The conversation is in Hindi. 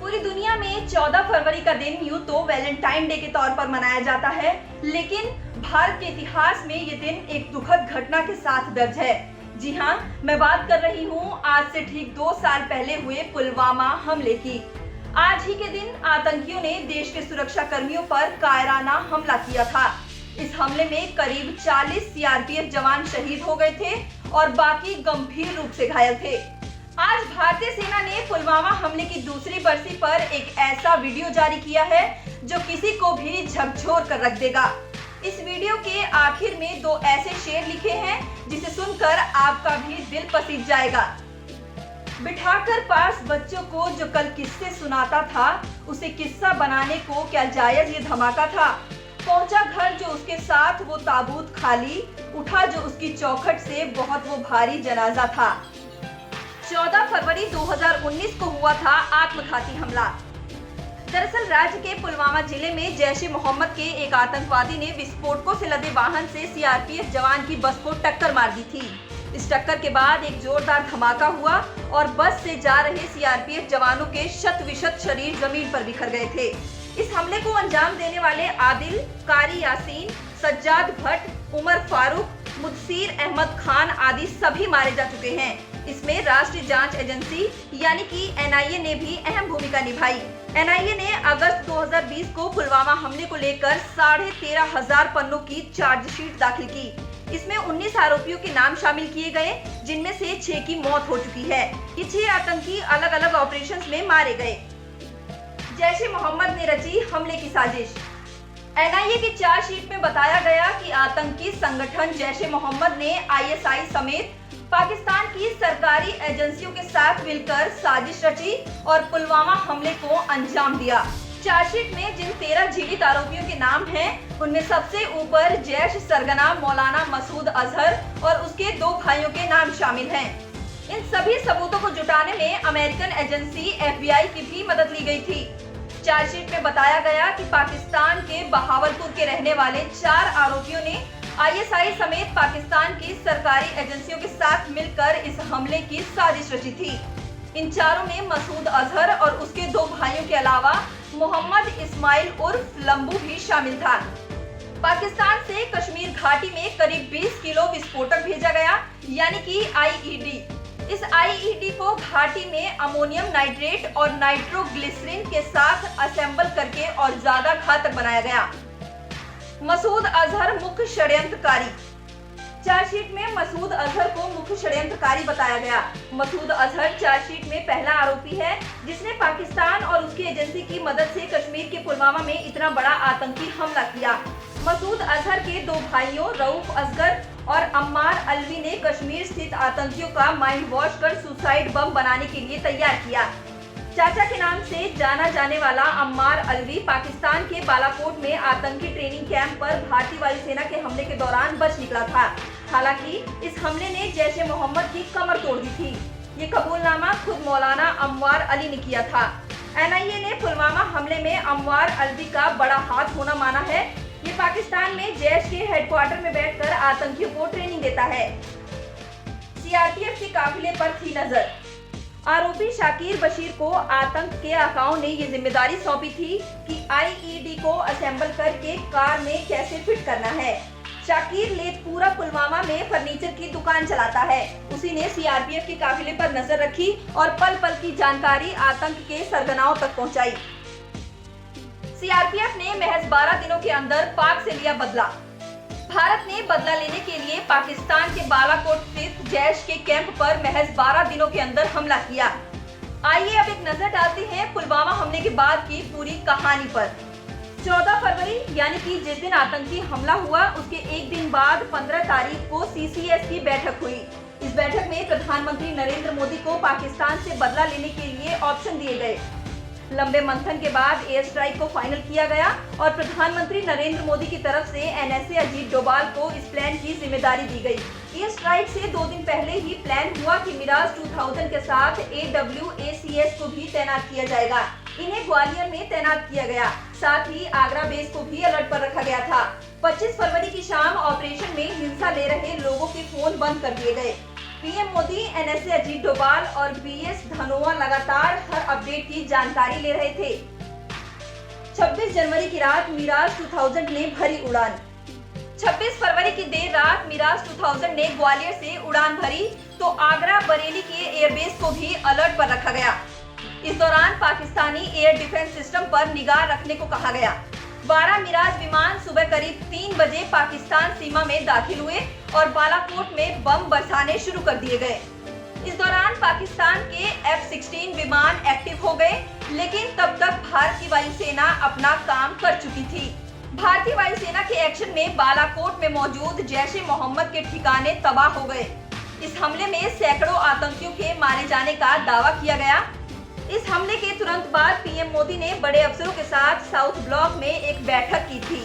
पूरी दुनिया में 14 फरवरी का दिन यूं तो वैलेंटाइन डे के तौर पर मनाया जाता है, लेकिन भारत के इतिहास में ये दिन एक दुखद घटना के साथ दर्ज है। जी हाँ, मैं बात कर रही हूँ आज से ठीक 2 साल पहले हुए पुलवामा हमले की। आज ही के दिन आतंकियों ने देश के सुरक्षा कर्मियों पर कायराना हमला किया था। इस हमले में करीब 40 सीआरपीएफ जवान शहीद हो गए थे और बाकी गंभीर रूप से घायल थे। आज भारतीय सेना ने पुलवामा हमले की दूसरी बरसी पर एक ऐसा वीडियो जारी किया है जो किसी को भी झकझोर कर रख देगा। इस वीडियो के आखिर में 2 ऐसे शेर लिखे हैं जिसे सुनकर आपका भी दिल पसीज जाएगा। बिठाकर पास बच्चों को जो कल किस्से सुनाता था, उसे किस्सा बनाने को क्या जायज ये धमाका था। पहुंचा घर जो उसके साथ वो ताबूत खाली, उठा जो उसकी चौखट से बहुत वो भारी जनाजा था। 14 फरवरी 2019 को हुआ था आत्मघाती हमला। दरअसल राज्य के पुलवामा जिले में जैश-ए-मोहम्मद के एक आतंकवादी ने विस्फोटकों से लदे वाहन से सीआरपीएफ जवान की बस को टक्कर मार दी थी। इस टक्कर के बाद एक जोरदार धमाका हुआ और बस से जा रहे सीआरपीएफ जवानों के शत-विशत शरीर जमीन पर बिखर गए थे। इस हमले को अंजाम देने वाले आदिल, कारी यासीन, सज्जाद भट्ट, उमर फारूक, मुदसीर अहमद खान आदि सभी मारे जा चुके हैं। इसमें राष्ट्रीय जांच एजेंसी यानी कि एनआईए ने भी अहम भूमिका निभाई। एनआईए ने अगस्त 2020 को पुलवामा हमले को लेकर 13,500 पन्नों की चार्जशीट दाखिल की। इसमें 19 आरोपियों के नाम शामिल किए गए, जिनमें से 6 की मौत हो चुकी है। ये 6 आतंकी अलग अलग ऑपरेशंस में मारे गए। जैश-ए-मोहम्मद ने रची हमले की साजिश। एनआईए की चार्जशीट में बताया गया कि आतंकी संगठन जैश-ए-मोहम्मद ने आईएसआई समेत पाकिस्तान की सरकारी एजेंसियों के साथ मिलकर साजिश रची और पुलवामा हमले को अंजाम दिया। चार्जशीट में जिन 13 जीवित आरोपियों के नाम हैं, उनमें सबसे ऊपर जैश सरगना मौलाना मसूद अजहर और उसके 2 भाइयों के नाम शामिल हैं। इन सभी सबूतों को जुटाने में अमेरिकन एजेंसी एफबीआई की भी मदद ली गई थी। चार्जशीट में बताया गया कि पाकिस्तान के बहावलपुर के रहने वाले 4 आरोपियों ने आईएसआई समेत पाकिस्तान की सरकारी एजेंसियों के साथ मिलकर इस हमले की साजिश रची थी। इन चारों में मसूद अजहर और उसके 2 भाइयों के अलावा मोहम्मद इस्माइल उर्फ लंबू भी शामिल था। पाकिस्तान से कश्मीर घाटी में करीब 20 किलो विस्फोटक भेजा गया, यानी कि आईईडी। इस आईईडी को घाटी में अमोनियम नाइट्रेट और नाइट्रोग्लिसरीन के साथ असेंबल करके और ज्यादा घातक बनाया गया। मसूद अजहर मुख्य षड्यंत्रकारी। चार्जशीट में मसूद अजहर को मुख्य षड्यंत्रकारी बताया गया। मसूद अजहर चार्जशीट में पहला आरोपी है जिसने पाकिस्तान और उसकी एजेंसी की मदद से कश्मीर के पुलवामा में इतना बड़ा आतंकी हमला किया। मसूद अजहर के 2 भाइयों रऊफ असगर और अम्मार अलवी ने कश्मीर स्थित आतंकियों का माइंड वॉश कर सुसाइड बम बनाने के लिए तैयार किया। चाचा के नाम से जाना जाने वाला अम्मार अलवी पाकिस्तान के बालाकोट में आतंकी ट्रेनिंग कैंप पर भारतीय वायुसेना के हमले के दौरान बच निकला था। हालांकि इस हमले ने जैश-ए-मोहम्मद की कमर तोड़ दी थी। ये कबूलनामा खुद मौलाना अम्मार अली ने किया था। एनआईए ने पुलवामा हमले में अम्मार अलवी का बड़ा हाथ होना माना है। ये पाकिस्तान में जैश के हेडक्वार्टर में बैठकर आतंकियों को ट्रेनिंग देता है। सीआरपीएफ के काफिले पर थी नजर। आरोपी शाकिर बशीर को आतंक के आकाओं ने ये जिम्मेदारी सौंपी थी कि आईईडी को असेंबल करके कार में कैसे फिट करना है। शाकिर लेथपुरा पुलवामा में फर्नीचर की दुकान चलाता है। उसी ने सीआरपीएफ के काफिले पर नजर रखी और पल पल की जानकारी आतंक के सरगनाओं तक पहुंचाई। सीआरपीएफ ने महज 12 दिनों के अंदर पाक से लिया बदला। भारत ने बदला लेने के लिए पाकिस्तान के बालाकोट स्थित जैश के कैंप पर महज 12 दिनों के अंदर हमला किया। आइए अब एक नजर डालते हैं पुलवामा हमले के बाद की पूरी कहानी पर। 14 फरवरी यानी कि जिस दिन आतंकी हमला हुआ, उसके एक दिन बाद 15 तारीख को सीसीएस की बैठक हुई। इस बैठक में प्रधानमंत्री नरेंद्र मोदी को पाकिस्तान से बदला लेने के लिए ऑप्शन दिए गए। लंबे मंथन के बाद एयर स्ट्राइक को फाइनल किया गया और प्रधानमंत्री नरेंद्र मोदी की तरफ से एनएसए अजीत डोभाल को इस प्लान की जिम्मेदारी दी गई। एयर स्ट्राइक से 2 दिन पहले ही प्लान हुआ कि मिराज 2000 के साथ AWACS को भी तैनात किया जाएगा। इन्हें ग्वालियर में तैनात किया गया। साथ ही आगरा बेस को भी अलर्ट पर रखा गया था। 25 फरवरी की शाम ऑपरेशन में हिस्सा ले रहे लोगों के फोन बंद कर दिए गए। पीएम मोदी, एनएसए अजीत डोभाल और बीएस धनोआ लगातार हर अपडेट की जानकारी ले रहे थे। 26 जनवरी की रात मिराज 2000 ने भरी उड़ान। 26 फरवरी की देर रात मिराज 2000 ने ग्वालियर से उड़ान भरी तो आगरा बरेली के एयरबेस को भी अलर्ट पर रखा गया। इस दौरान पाकिस्तानी एयर डिफेंस सिस्टम पर निगाह रखने को कहा गया। 12 मिराज विमान सुबह करीब 3 बजे पाकिस्तान सीमा में दाखिल हुए और बालाकोट में बम बरसाने शुरू कर दिए गए। इस दौरान पाकिस्तान के F-16 विमान एक्टिव हो गए, लेकिन तब तक भारत की वायुसेना अपना काम कर चुकी थी। भारतीय वायुसेना के एक्शन में बालाकोट में मौजूद जैश-ए-मोहम्मद के ठिकाने तबाह हो गए। इस हमले में सैकड़ों आतंकियों के मारे जाने का दावा किया गया। इस हमले के तुरंत बाद पीएम मोदी ने बड़े अफसरों के साथ साउथ ब्लॉक में एक बैठक की थी।